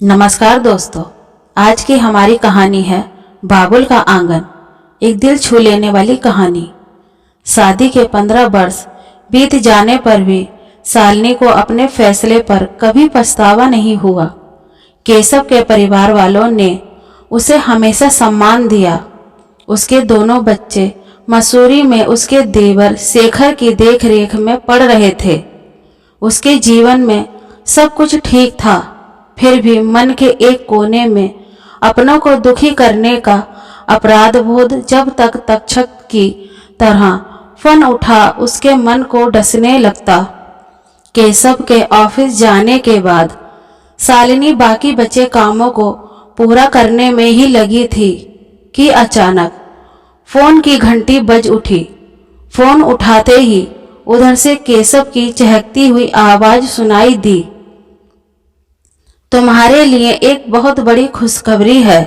नमस्कार दोस्तों। आज की हमारी कहानी है बाबुल का आंगन। एक दिल छू लेने वाली कहानी। शादी के 15 वर्ष बीत जाने पर भी शालिनी को अपने फैसले पर कभी पछतावा नहीं हुआ। केशव के परिवार वालों ने उसे हमेशा सम्मान दिया। उसके दोनों बच्चे मसूरी में उसके देवर शेखर की देखरेख में पढ़ रहे थे। उसके जीवन में सब कुछ ठीक था, फिर भी मन के एक कोने में अपनों को दुखी करने का अपराध बोध जब तक तक्षक की तरह फन उठा उसके मन को डसने लगता। केशव के ऑफिस जाने के बाद शालिनी बाकी बचे कामों को पूरा करने में ही लगी थी कि अचानक फोन की घंटी बज उठी। फोन उठाते ही उधर से केशव की चहकती हुई आवाज सुनाई दी। तुम्हारे लिए एक बहुत बड़ी खुशखबरी है।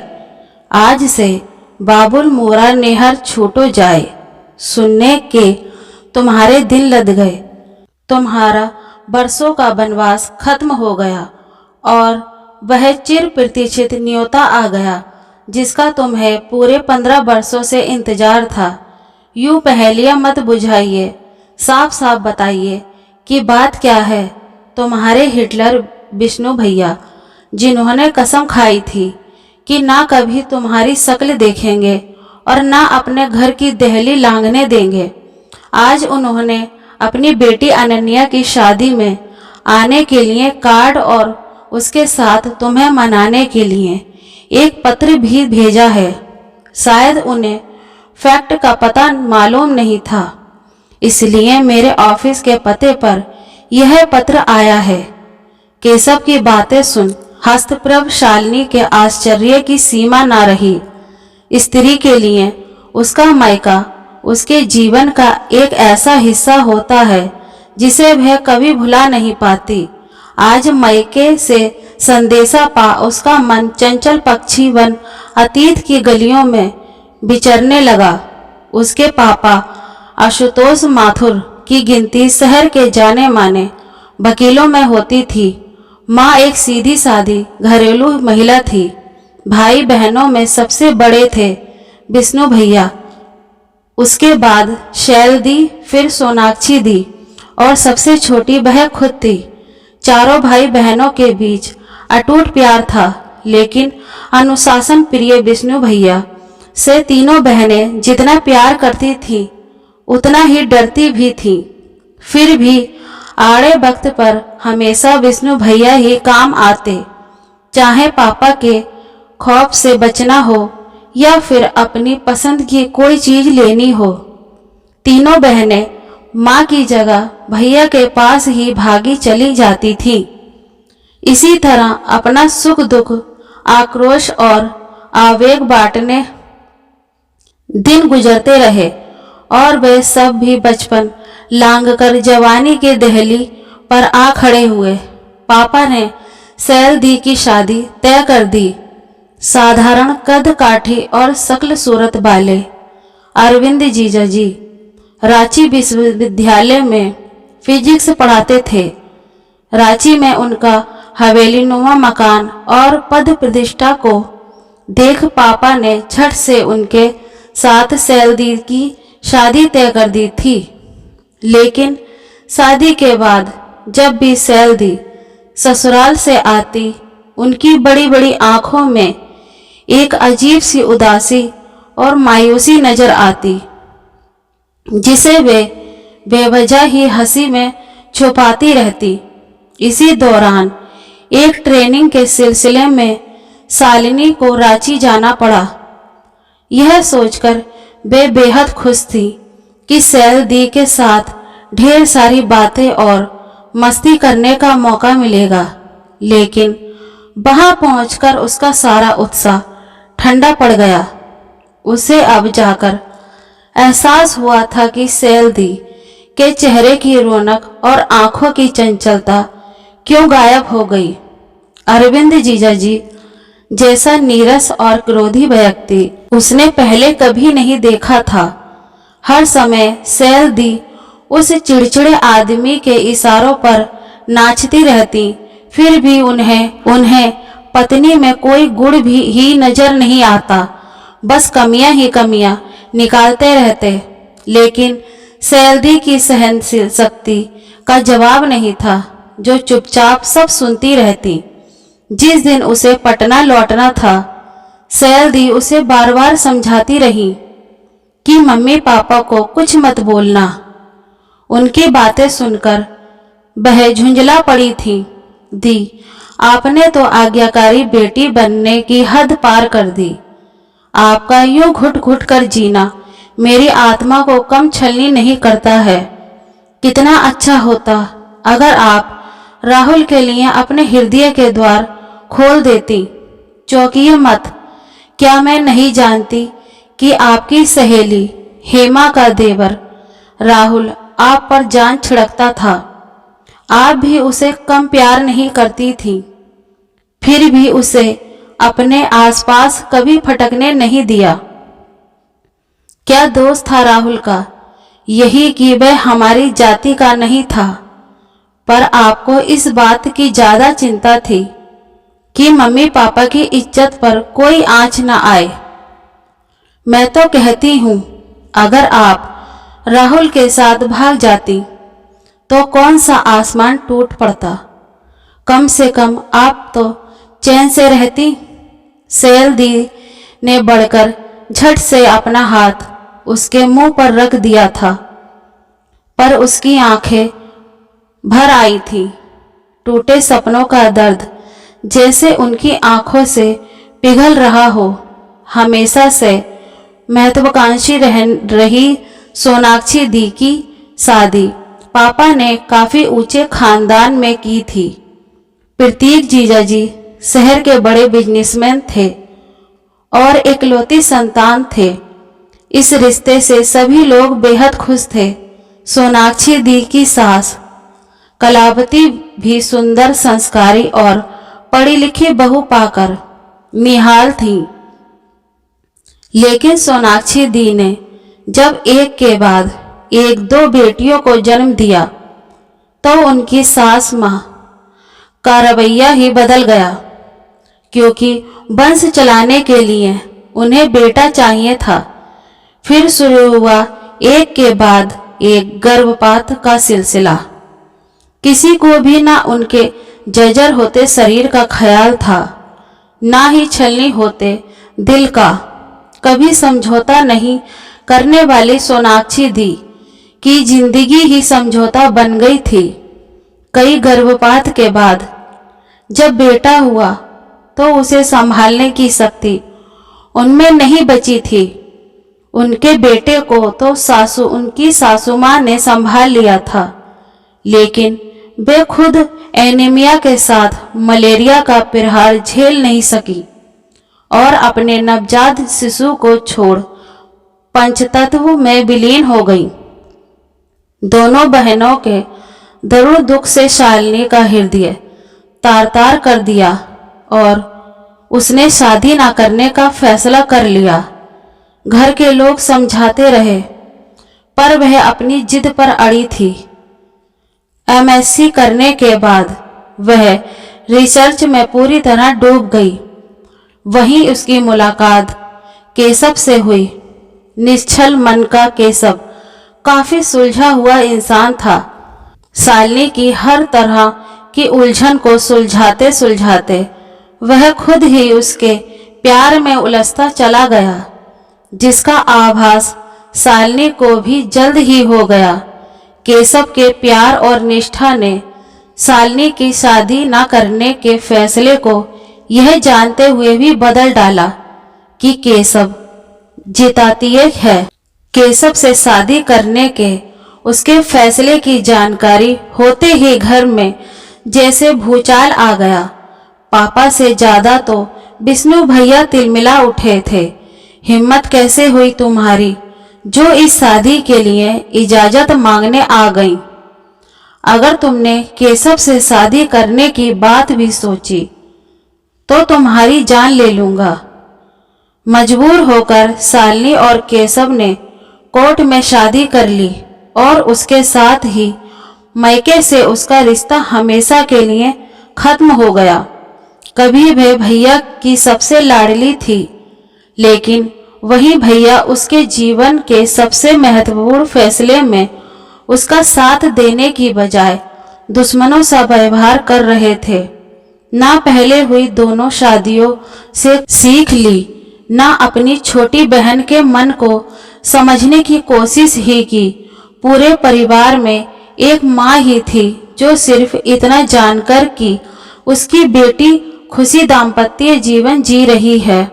आज से बाबुल मोरा नेहर छूटो जाए। सुनने के तुम्हारे दिल लद गए। तुम्हारा बरसों का वनवास खत्म हो गया और वह चिर प्रतीक्षित न्योता आ गया जिसका तुम्हें पूरे 15 वर्षों से इंतजार था। यूं पहेलियां मत बुझाइए, साफ साफ बताइए कि बात क्या है। तुम्हारे हिटलर विष्णु भैया, जिन्होंने कसम खाई थी कि ना कभी तुम्हारी शक्ल देखेंगे और ना अपने घर की देहली लांघने देंगे, आज उन्होंने अपनी बेटी अनन्या की शादी में आने के लिए कार्ड और उसके साथ तुम्हें मनाने के लिए एक पत्र भी भेजा है। शायद उन्हें फैक्ट का पता मालूम नहीं था, इसलिए मेरे ऑफिस के पते पर यह पत्र आया है। केशव की बातें सुन हस्तप्रभ शालिनी के आश्चर्य की सीमा ना रही। स्त्री के लिए उसका मायका उसके जीवन का एक ऐसा हिस्सा होता है जिसे वह कभी भुला नहीं पाती। आज मायके से संदेशा पा उसका मन चंचल पक्षी बन अतीत की गलियों में विचरने लगा। उसके पापा आशुतोष माथुर की गिनती शहर के जाने माने वकीलों में होती थी। माँ एक सीधी सादी घरेलू महिला थी। भाई बहनों में सबसे बड़े थे विष्णु भैया, उसके बाद शैल दी, फिर सोनाक्षी दी और सबसे छोटी वह खुद थी। चारों भाई बहनों के बीच अटूट प्यार था, लेकिन अनुशासन प्रिय विष्णु भैया से तीनों बहनें जितना प्यार करती थीं उतना ही डरती भी थीं। फिर भी आड़े वक्त पर हमेशा विष्णु भैया ही काम आते, चाहे पापा के खौफ से बचना हो या फिर अपनी पसंद की कोई चीज लेनी हो। तीनों बहनें माँ की जगह भैया के पास ही भागी चली जाती थीं। इसी तरह अपना सुख दुख, आक्रोश और आवेग बांटने दिन गुजरते रहे और वे सब भी बचपन लांघकर जवानी के दहली पर आ खड़े हुए। पापा ने शैल दी की शादी तय कर दी। साधारण कद काठी और शकल सूरत वाले अरविंद जीजा जी रांची विश्वविद्यालय में फिजिक्स पढ़ाते थे। रांची में उनका हवेलीनुमा मकान और पद प्रतिष्ठा को देख पापा ने झट से उनके साथ शैल दी की शादी तय कर दी थी। लेकिन शादी के बाद जब भी शैल दी ससुराल से आती, उनकी बड़ी बड़ी आंखों में एक अजीब सी उदासी और मायूसी नजर आती, जिसे वे बेवजह ही हंसी में छुपाती रहती। इसी दौरान एक ट्रेनिंग के सिलसिले में शालिनी को रांची जाना पड़ा। यह सोचकर वे बेहद खुश थी कि शैल दी के साथ ढेर सारी बातें और मस्ती करने का मौका मिलेगा, लेकिन वहां पहुंचकर उसका सारा उत्साह ठंडा पड़ गया। उसे अब जाकर एहसास हुआ था कि शैल दी के चेहरे की रौनक और आंखों की चंचलता क्यों गायब हो गई। अरविंद जीजा जी जैसा नीरस और क्रोधी व्यक्ति उसने पहले कभी नहीं देखा था। हर समय शैल दी उस चिड़चिड़े आदमी के इशारों पर नाचती रहती, फिर भी उन्हें पत्नी में कोई गुण भी ही नजर नहीं आता, बस कमियां ही कमियां निकालते रहते। लेकिन सैलदी की सहनशील शक्ति का जवाब नहीं था, जो चुपचाप सब सुनती रहती। जिस दिन उसे पटना लौटना था, सैलदी उसे बार बार समझाती रही कि मम्मी पापा को कुछ मत बोलना। उनकी बातें सुनकर वह झुंझला पड़ी थी। दी, आपने तो आज्ञाकारी बेटी बनने की हद पार कर दी। आपका यूं घुट घुट कर जीना मेरी आत्मा को कम छलनी नहीं करता है। कितना अच्छा होता अगर आप राहुल के लिए अपने हृदय के द्वार खोल देती। चौंकिए मत, क्या मैं नहीं जानती कि आपकी सहेली हेमा का देवर राहुल आप पर जान छिड़कता था। आप भी उसे कम प्यार नहीं करती थी, फिर भी उसे अपने आसपास कभी फटकने नहीं दिया। क्या दोष था राहुल का? यही कि वह हमारी जाति का नहीं था। पर आपको इस बात की ज्यादा चिंता थी कि मम्मी पापा की इज्जत पर कोई आंच न आए। मैं तो कहती हूँ, अगर आप राहुल के साथ भाग जाती तो कौन सा आसमान टूट पड़ता। कम से कम आप तो चैन से रहती। सैलदी ने बढ़कर झट से अपना हाथ उसके मुंह पर रख दिया था, पर उसकी आंखें भर आई थी। टूटे सपनों का दर्द जैसे उनकी आंखों से पिघल रहा हो। हमेशा से महत्वाकांक्षी रही सोनाक्षी दी की शादी पापा ने काफी ऊंचे खानदान में की थी। प्रतीक जीजाजी शहर के बड़े बिजनेसमैन थे और इकलौती संतान थे। इस रिश्ते से सभी लोग बेहद खुश थे। सोनाक्षी दी की सास कलावती भी सुंदर, संस्कारी और पढ़ी लिखी बहू पाकर निहाल थी। लेकिन सोनाक्षी दी ने जब एक के बाद एक दो बेटियों को जन्म दिया तो उनकी सास मां का रवैया ही बदल गया, क्योंकि वंश चलाने के लिए उन्हें बेटा चाहिए था। फिर शुरू हुआ एक के बाद एक गर्भपात का सिलसिला। किसी को भी ना उनके जर्जर होते शरीर का ख्याल था, ना ही छलनी होते दिल का। कभी समझौता नहीं करने वाली सोनाक्षी दी की जिंदगी ही समझौता बन गई थी। कई गर्भपात के बाद जब बेटा हुआ तो उसे संभालने की शक्ति उनमें नहीं बची थी। उनके बेटे को तो उनकी सासू मां ने संभाल लिया था, लेकिन वे खुद एनीमिया के साथ मलेरिया का प्रहार झेल नहीं सकी और अपने नवजात शिशु को छोड़ पंचतत्व में विलीन हो गई। दोनों बहनों के दरुण दुख से शालिनी का हृदय तार तार कर दिया और उसने शादी ना करने का फैसला कर लिया। घर के लोग समझाते रहे, पर वह अपनी जिद पर अड़ी थी। एमएससी करने के बाद वह रिसर्च में पूरी तरह डूब गई। वहीं उसकी मुलाकात केशव से हुई। निश्चल मन का केशव काफी सुलझा हुआ इंसान था। शालिनी की हर तरह की उलझन को सुलझाते सुलझाते वह खुद ही उसके प्यार में उलझता चला गया, जिसका आभास शालिनी को भी जल्द ही हो गया। केशव के प्यार और निष्ठा ने शालिनी की शादी न करने के फैसले को यह जानते हुए भी बदल डाला कि केशव जितातीय है। केशव से शादी करने के उसके फैसले की जानकारी होते ही घर में जैसे भूचाल आ गया। पापा से ज्यादा तो विष्णु भैया तिलमिला उठे थे। हिम्मत कैसे हुई तुम्हारी जो इस शादी के लिए इजाजत मांगने आ गई? अगर तुमने केशव से शादी करने की बात भी सोची तो तुम्हारी जान ले लूंगा। मजबूर होकर शालिनी और केशव ने कोर्ट में शादी कर ली और उसके साथ ही मायके से उसका रिश्ता हमेशा के लिए खत्म हो गया। कभी वह भैया की सबसे लाडली थी, लेकिन वही भैया उसके जीवन के सबसे महत्वपूर्ण फैसले में उसका साथ देने की बजाय दुश्मनों सा व्यवहार कर रहे थे। ना पहले हुई दोनों शादियों से सीख ली, ना अपनी छोटी बहन के मन को समझने की कोशिश ही की। पूरे परिवार में एक माँ ही थी जो सिर्फ इतना जानकर कि उसकी बेटी खुशी दाम्पत्य जीवन जी रही है,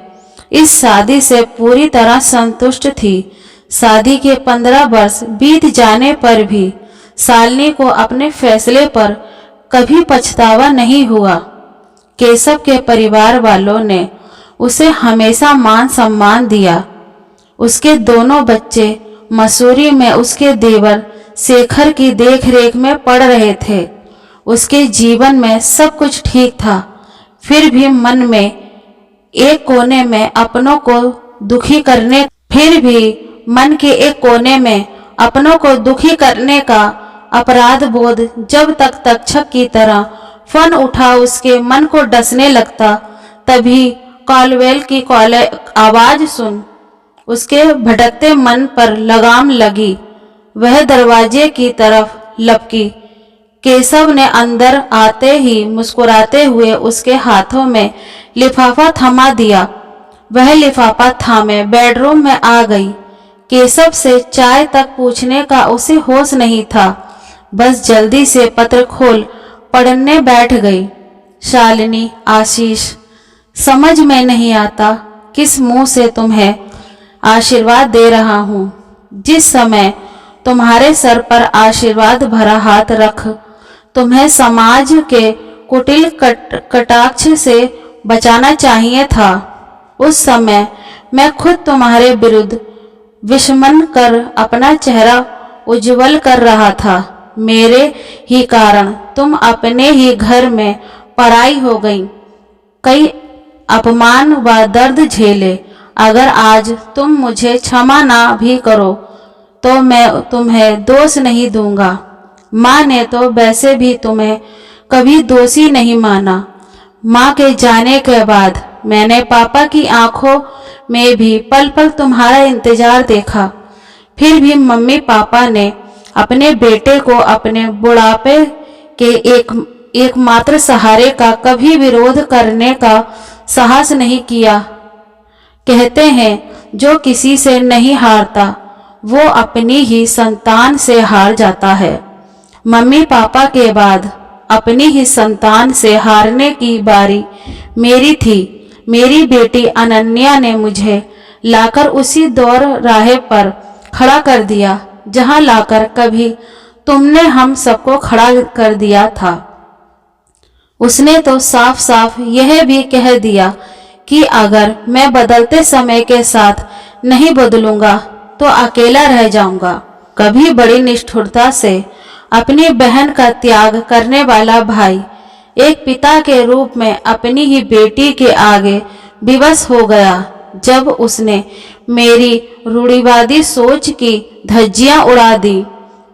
इस शादी से पूरी तरह संतुष्ट थी। शादी के 15 वर्ष बीत जाने पर भी शालिनी को अपने फैसले पर कभी पछतावा नहीं हुआ। केशव के परिवार वालों ने उसे हमेशा मान सम्मान दिया। उसके दोनों बच्चे मसूरी में उसके देवर शेखर की देखरेख में पढ़ रहे थे। उसके जीवन में सब कुछ ठीक था, फिर भी मन में एक कोने में अपनों को दुखी करने का अपराध बोध जब तक तक्षक की तरह फन उठा उसके मन को डसने लगता, तभी कॉलवेल की आवाज सुन उसके भटकते मन पर लगाम लगी। वह दरवाजे की तरफ लपकी। केशव ने अंदर आते ही मुस्कुराते हुए उसके हाथों में लिफाफा थमा दिया। वह लिफाफा थामे बेडरूम में आ गई। केशव से चाय तक पूछने का उसे होश नहीं था, बस जल्दी से पत्र खोल पढ़ने बैठ गई। शालिनी, आशीष, समझ में नहीं आता किस मुंह से तुम्हें आशीर्वाद दे रहा हूँ। जिस समय तुम्हारे सर पर आशीर्वाद भरा हाथ रख तुम्हें समाज के कुटिल कटाक्ष से बचाना चाहिए था, उस समय मैं खुद तुम्हारे विरुद्ध विषमन कर अपना चेहरा उज्जवल कर रहा था। मेरे ही कारण तुम अपने ही घर में पराई हो गई, कई अपमान व दर्द झेले। अगर आज तुम मुझे क्षमा ना भी करो तो मैं तुम्हें दोष नहीं दूंगा। माँ ने तो वैसे भी तुम्हें कभी दोषी नहीं माना। माँ के जाने के बाद मैंने पापा की आंखों में भी पल पल तुम्हारा इंतजार देखा, फिर भी मम्मी पापा ने अपने बेटे को अपने बुढ़ापे के एकमात्र सहारे का कभी विरोध करने का साहस नहीं किया। कहते हैं जो किसी से नहीं हारता वो अपनी ही संतान से हार जाता है। मम्मी पापा के बाद अपनी ही संतान से हारने की बारी मेरी थी। मेरी बेटी अनन्या ने मुझे लाकर उसी दौर राह पर खड़ा कर दिया जहां लाकर कभी तुमने हम सबको खड़ा कर दिया था। उसने तो साफ साफ यह भी कह दिया कि अगर मैं बदलते समय के साथ नहीं बदलूंगा तो अकेला रह जाऊंगा। कभी बड़ी निष्ठुरता से अपनी बहन का त्याग करने वाला भाई एक पिता के रूप में अपनी ही बेटी के आगे विवश हो गया। जब उसने मेरी रूढ़िवादी सोच की धज्जियां उड़ा दी,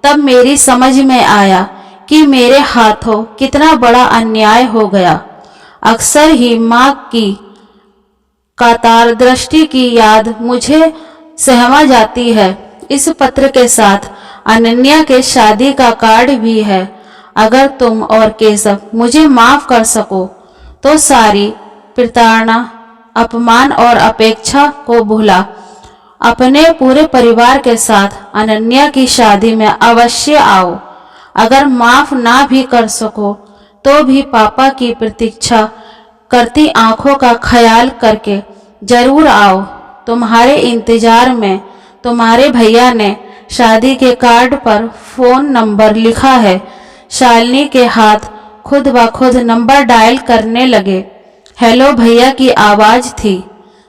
तब मेरी समझ में आया कि मेरे हाथों कितना बड़ा अन्याय हो गया। अक्सर ही माँ की कातर दृष्टि की याद मुझे सहमा जाती है। इस पत्र के साथ अनन्या के शादी का कार्ड भी है। अगर तुम और केशव मुझे माफ कर सको तो सारी प्रताड़ना, अपमान और अपेक्षा को भुला अपने पूरे परिवार के साथ अनन्या की शादी में अवश्य आओ। अगर माफ ना भी कर सको तो भी पापा की प्रतीक्षा करती आंखों का ख्याल करके जरूर आओ। तुम्हारे इंतजार में तुम्हारे भैया ने शादी के कार्ड पर फोन नंबर लिखा है। शालिनी के हाथ खुद ब खुद नंबर डायल करने लगे। हेलो भैया की आवाज थी।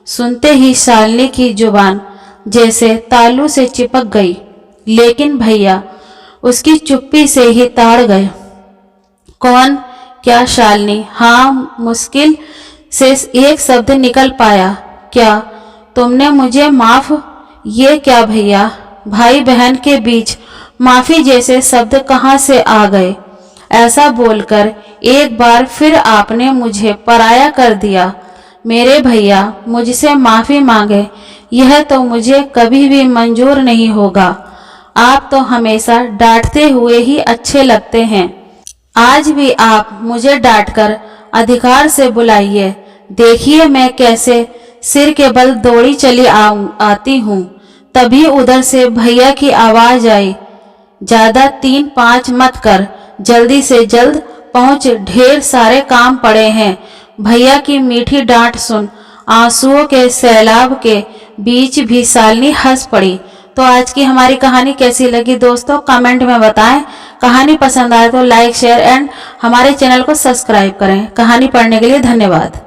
सुनते ही शालिनी की जुबान जैसे तालू से चिपक गई, लेकिन भैया उसकी चुप्पी से ही ताड़ गए। कौन? क्या शालिनी? हाँ, मुश्किल से एक शब्द निकल पाया। क्या तुमने मुझे माफ? ये क्या भैया, भाई बहन के बीच माफी जैसे शब्द कहाँ से आ गए? ऐसा बोलकर एक बार फिर आपने मुझे पराया कर दिया। मेरे भैया मुझसे माफ़ी मांगे, यह तो मुझे कभी भी मंजूर नहीं होगा। आप तो हमेशा डांटते हुए ही अच्छे लगते हैं। आज भी आप मुझे डांटकर अधिकार से बुलाइए। देखिए मैं कैसे सिर के बल दौड़ी चली आती हूँ। तभी उधर से भैया की आवाज़ आई, ज़्यादा 3-5 मत कर, जल्दी से जल्द पहुँच, ढेर सारे काम पड़े हैं। भैया की मीठी डांट सुन आंसुओं के सैलाब के बीच भी शालिनी हंस पड़ी। तो आज की हमारी कहानी कैसी लगी दोस्तों, कमेंट में बताएं। कहानी पसंद आए तो लाइक शेयर एंड हमारे चैनल को सब्सक्राइब करें। कहानी पढ़ने के लिए धन्यवाद।